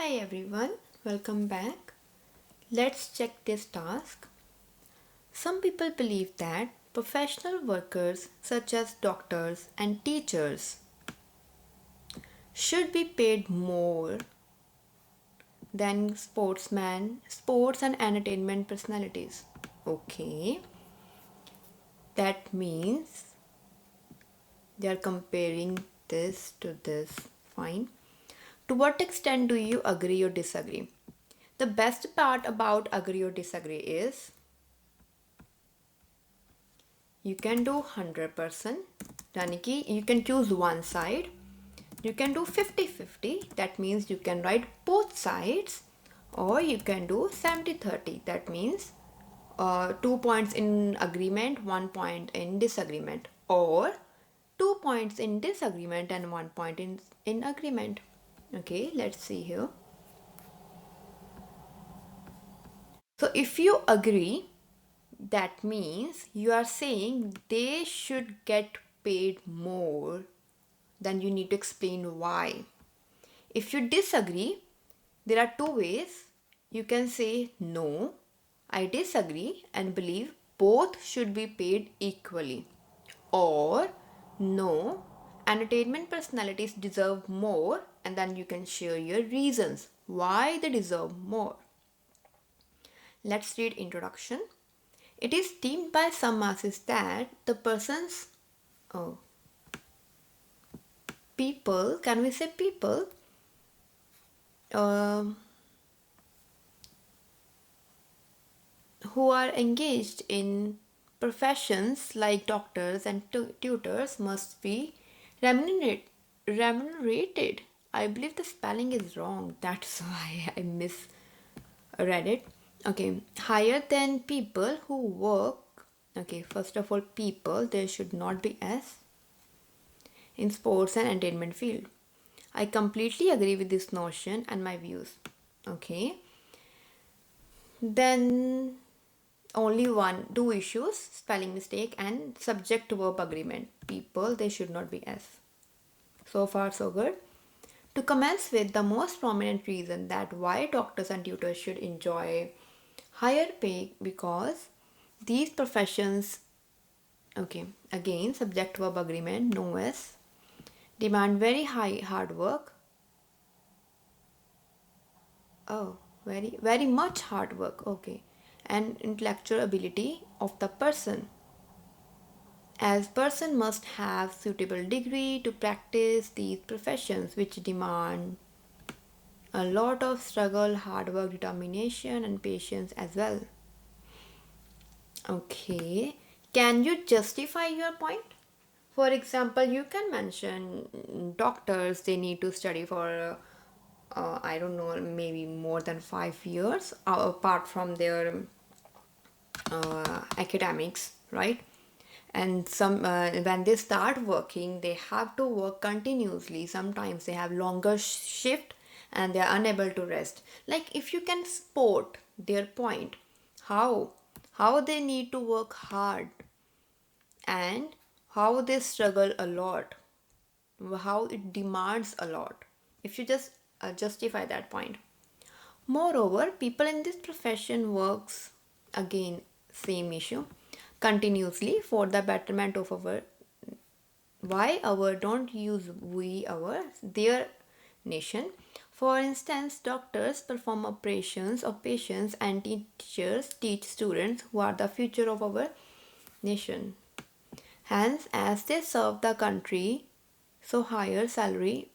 Hi everyone, welcome back. Let's check this task. Some people believe that professional workers such as doctors and teachers should be paid more than sports and entertainment personalities. Okay, that means they are comparing this to this. Fine. To what extent do you agree or disagree? The best part about agree or disagree is you can do 100%. Daniki, you can choose one side. You can do 50-50. That means you can write both sides. Or you can do 70-30. That means 2 points in agreement, 1 point in disagreement. Or 2 points in disagreement and 1 point in agreement. Okay, let's see here. So if you agree, that means you are saying they should get paid more, then you need to explain why. If you disagree, there are two ways. You can say no, I disagree and believe both should be paid equally. Or no, entertainment personalities deserve more, and then you can share your reasons why they deserve more. Let's read introduction. It is deemed by some masses that the persons, oh, people, can we say people? Um who are engaged in professions like doctors and tutors must be remunerated. I believe the spelling is wrong. That's why I misread it. Okay, higher than people who work. Okay, first of all, people, there should not be S in sports and entertainment field. I completely agree with this notion and my views. Okay, then only two issues, spelling mistake and subject to verb agreement. People, they should not be S. So far so good. To commence with, the most prominent reason that why doctors and tutors should enjoy higher pay, because these professions, okay, again subject verb agreement, no S, demand very high hard work. Oh, very much hard work. Okay, and intellectual ability of the person, as person must have suitable degree to practice these professions, which demand a lot of struggle, hard work, determination and patience as well. Okay, can you justify your point? For example, you can mention doctors, they need to study for I don't know, maybe more than 5 years apart from their academics, right? And some when they start working, they have to work continuously. Sometimes they have longer shift and they are unable to rest. Like, if you can support their point, how they need to work hard and how they struggle a lot, how it demands a lot, if you just justify that point. Moreover, people in this profession works, again same issue, continuously for the betterment of our, why our, don't use we, our, their nation. For instance, doctors perform operations of patients and teachers teach students who are the future of our nation. Hence, as they serve the country, so higher salary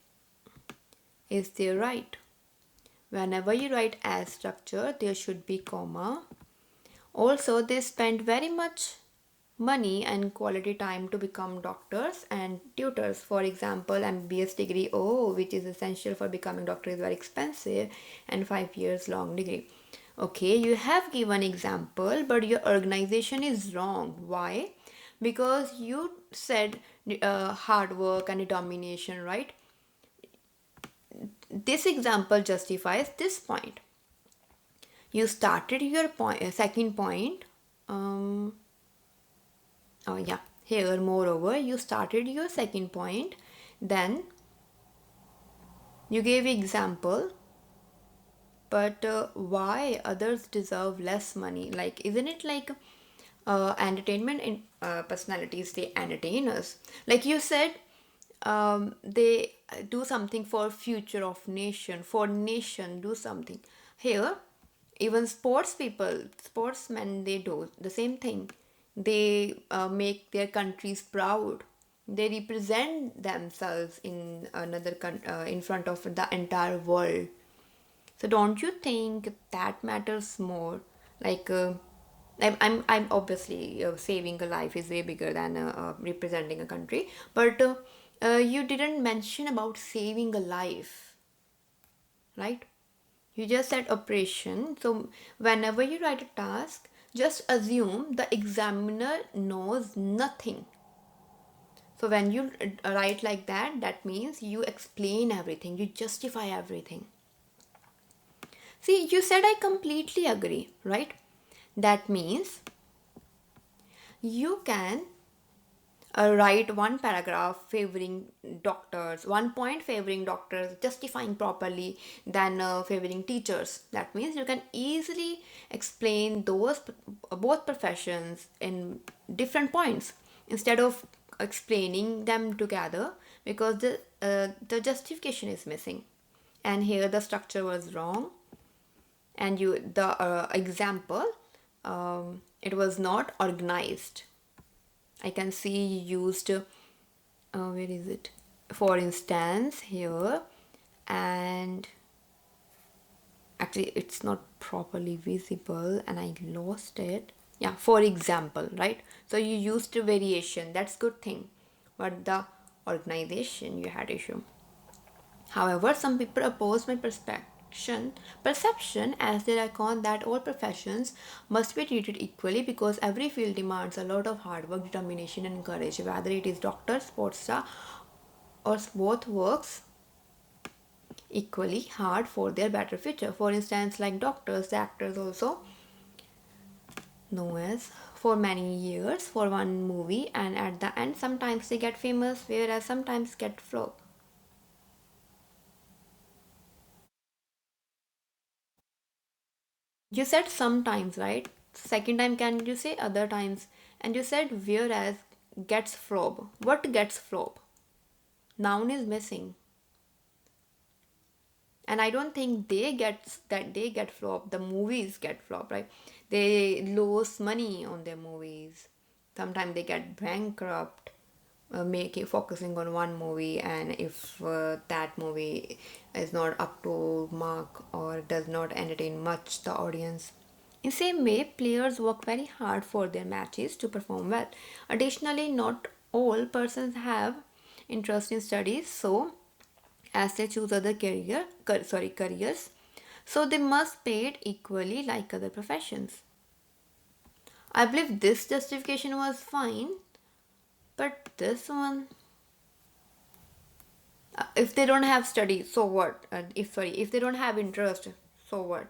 is their right. Whenever you write as structure, there should be comma. Also, they spend very much money and quality time to become doctors and tutors. For example, MBS degree, oh, which is essential for becoming doctor, is very expensive, and 5 years long degree. Okay, you have given example, but your organization is wrong. Why? Because you said hard work and determination, right? This example justifies this point. You started your second point. Oh yeah, here moreover you started your second point, then you gave example but why others deserve less money? Like, isn't it like entertainment in personalities, they entertain us? Like you said, they do something for future of nation, for nation do something. Here, even sports people, sportsmen, they do the same thing. They make their countries proud. They represent themselves in in front of the entire world. So don't you think that matters more? Like, I'm obviously saving a life is way bigger than representing a country, but you didn't mention about saving a life, right? You just said operation. So whenever you write a task, just assume the examiner knows nothing. So when you write like that, that means you explain everything, you justify everything. See, you said I completely agree, right? That means you can write one paragraph favoring doctors, one point favoring doctors, justifying properly, than favoring teachers. That means you can easily explain those both professions in different points instead of explaining them together, because the justification is missing, and here the structure was wrong, and you the example, it was not organized. I can see you used where is it, for instance, here, and actually it's not properly visible and I lost it. Yeah, for example, right? So you used a variation, that's good thing, but the organization you had issue. However, some people oppose my perception as they reckon that all professions must be treated equally because every field demands a lot of hard work, determination, and courage. Whether it is doctor, sports star, or both works equally hard for their better future. For instance, like doctors, the actors also know as for many years for one movie, and at the end sometimes they get famous, whereas sometimes get flop. You said sometimes, right? Second time, can you say other times? And you said whereas gets flop. What gets flop? Noun is missing. And I don't think they get flop. The movies get flop, right? They lose money on their movies. Sometimes they get bankrupt, making focusing on one movie, and if that movie is not up to mark or does not entertain much the audience. In same way, players work very hard for their matches to perform well. Additionally, not all persons have interest in studies, so as they choose other careers, so they must pay it equally like other professions. I believe this justification was fine, but this one, if they don't have study, so what? If they don't have interest, so what?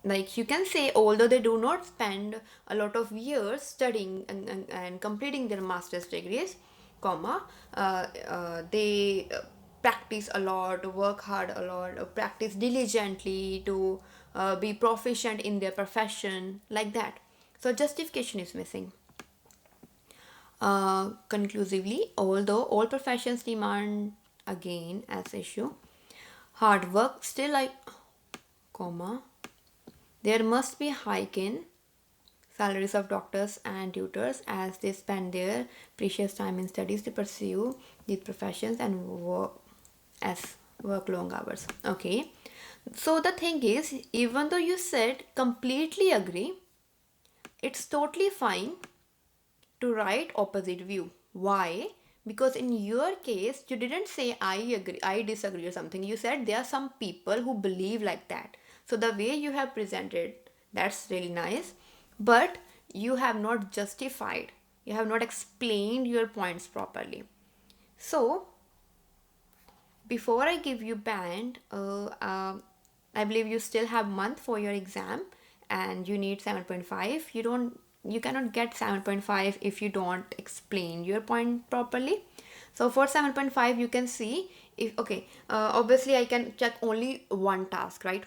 Like you can say, although they do not spend a lot of years studying and completing their master's degrees, comma, they practice a lot, work hard a lot, practice diligently to be proficient in their profession, like that. So justification is missing. Conclusively, although all professions demand, again as issue, hard work, still like, comma, there must be hike in salaries of doctors and tutors as they spend their precious time in studies to pursue these professions and work long hours. Okay. So the thing is, even though you said completely agree, it's totally fine to write opposite view. Why? Because in your case, you didn't say I agree, I disagree or something. You said there are some people who believe like that. So the way you have presented, that's really nice. But you have not justified. You have not explained your points properly. So before I give you band, I believe you still have month for your exam, and you need 7.5. You cannot get 7.5 if you don't explain your point properly. So for 7.5 you can see, if okay, obviously I can check only one task, right?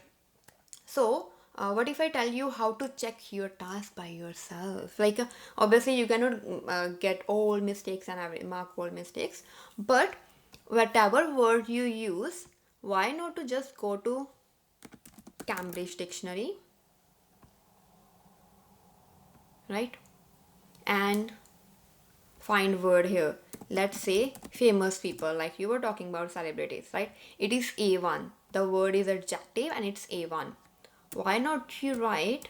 So what if I tell you how to check your task by yourself? Like obviously you cannot get all mistakes and mark all mistakes, but whatever word you use, why not to just go to Cambridge dictionary, right, and find word here. Let's say famous people, like you were talking about celebrities, right? It is A1. The word is adjective and it's A1. Why not you write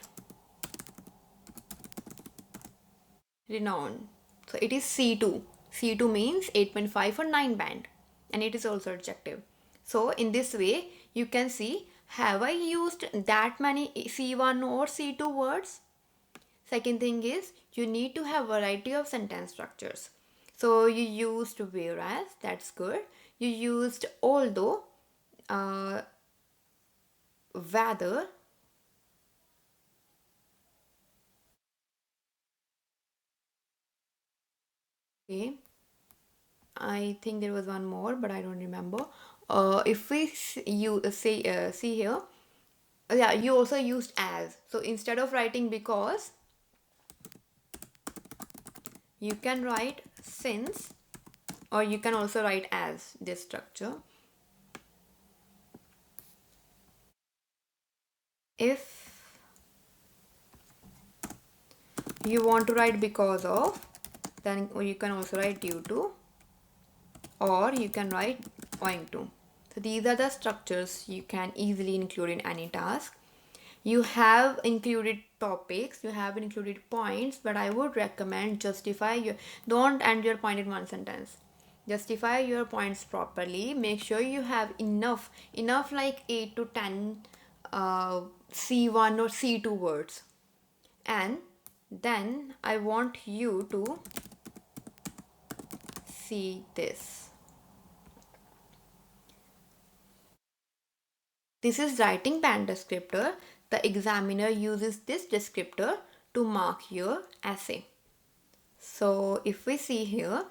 renowned? So it is C2. C2 means 8.5 or 9 band, and it is also adjective. So in this way you can see, have I used that many C1 or C2 words? Second thing is, you need to have variety of sentence structures. So you used whereas, that's good. You used although, uh, whether, okay. I think there was one more, but I don't remember. If we you say see here, yeah, you also used as. So instead of writing because, you can write since, or you can also write as this structure. If you want to write because of, then you can also write due to, or you can write owing to. So these are the structures you can easily include in any task. You have included topics, you have included points, but I would recommend justify your, don't end your point in one sentence. Justify your points properly. Make sure you have enough like 8 to 10 C1 or C2 words. And then I want you to see this. This is writing band descriptor. The examiner uses this descriptor to mark your essay. So if we see here,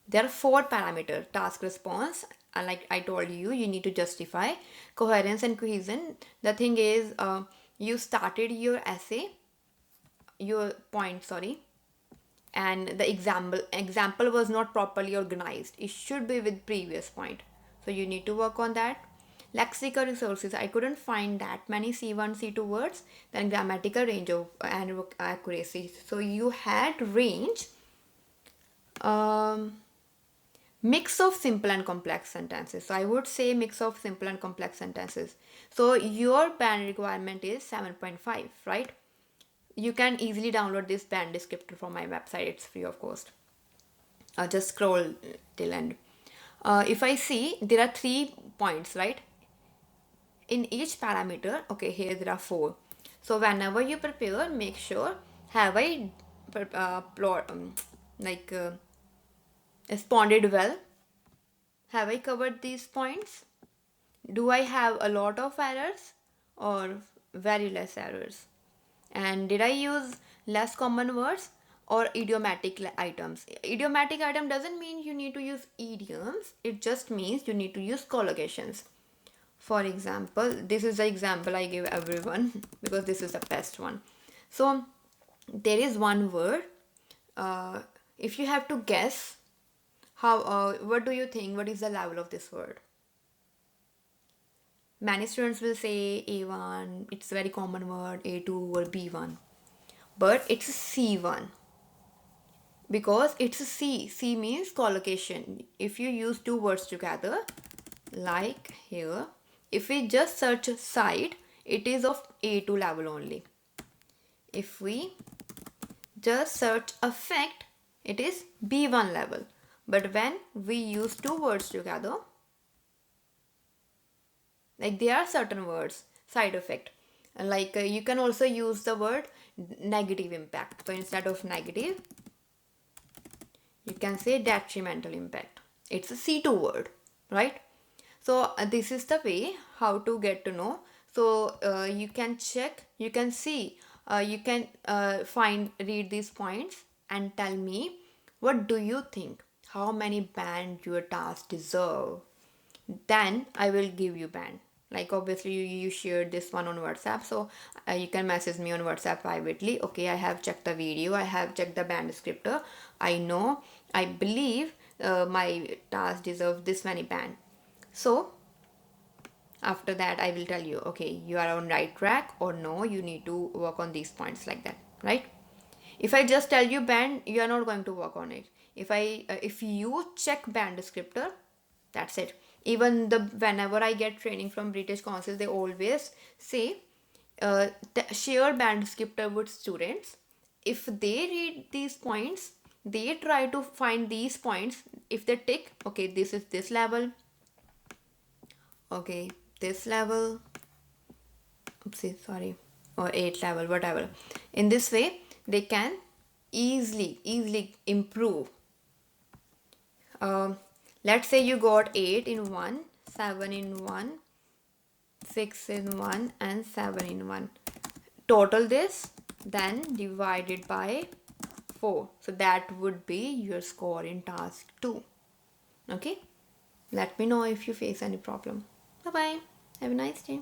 there are four parameters: task response, like I told you, you need to justify, coherence and cohesion. The thing is, you started your essay, your point, sorry, and the example was not properly organized. It should be with previous point, so you need to work on that. Lexical resources, I couldn't find that many C1 C2 words. Then grammatical range of and accuracy, so you had range, um, mix of simple and complex sentences. So I would say mix of simple and complex sentences. So your band requirement is 7.5, right? You can easily download this band descriptor from my website. It's free of cost. Just scroll till end. If I see, there are 3 points, right? In each parameter, okay, here there are 4. So whenever you prepare, make sure, have I plot like responded well? Have I covered these points? Do I have a lot of errors or very less errors? And did I use less common words or idiomatic items? Idiomatic item doesn't mean you need to use idioms, it just means you need to use collocations. For example, this is the example I give everyone because this is the best one. So there is one word. If you have to guess, how what do you think, what is the level of this word? Many students will say A1, it's a very common word, A2 or B1. But it's a C1 because it's a C. C means collocation. If you use two words together, like here, if we just search side, it is of A2 level only. If we just search affect, it is B1 level. But when we use two words together, like there are certain words, side effect, like you can also use the word negative impact. So instead of negative, you can say detrimental impact. It's a C2 word, right? So this is the way how to get to know. So you can check, you can see, you can read these points and tell me, what do you think, how many band your task deserve, then I will give you band. Like obviously you shared this one on WhatsApp, so you can message me on WhatsApp privately. Okay, I have checked the video, I have checked the band descriptor, I know, I believe my task deserves this many band. So after that I will tell you, okay, you are on right track, or no, you need to work on these points, like that, right? If I just tell you band, you are not going to work on it. If you check band descriptor, that's it. Even the whenever I get training from British council, they always say, share band descriptor with students. If they read these points, they try to find these points. If they tick, okay, this is this level, okay, this level, oopsie, sorry, or 8 level, whatever. In this way they can easily improve. Let's say you got 8 in 1, 7 in 1, 6 in 1 and 7 in 1. Total this, then divided by 4, so that would be your score in task 2. Okay, let me know if you face any problem. Bye bye, have a nice day.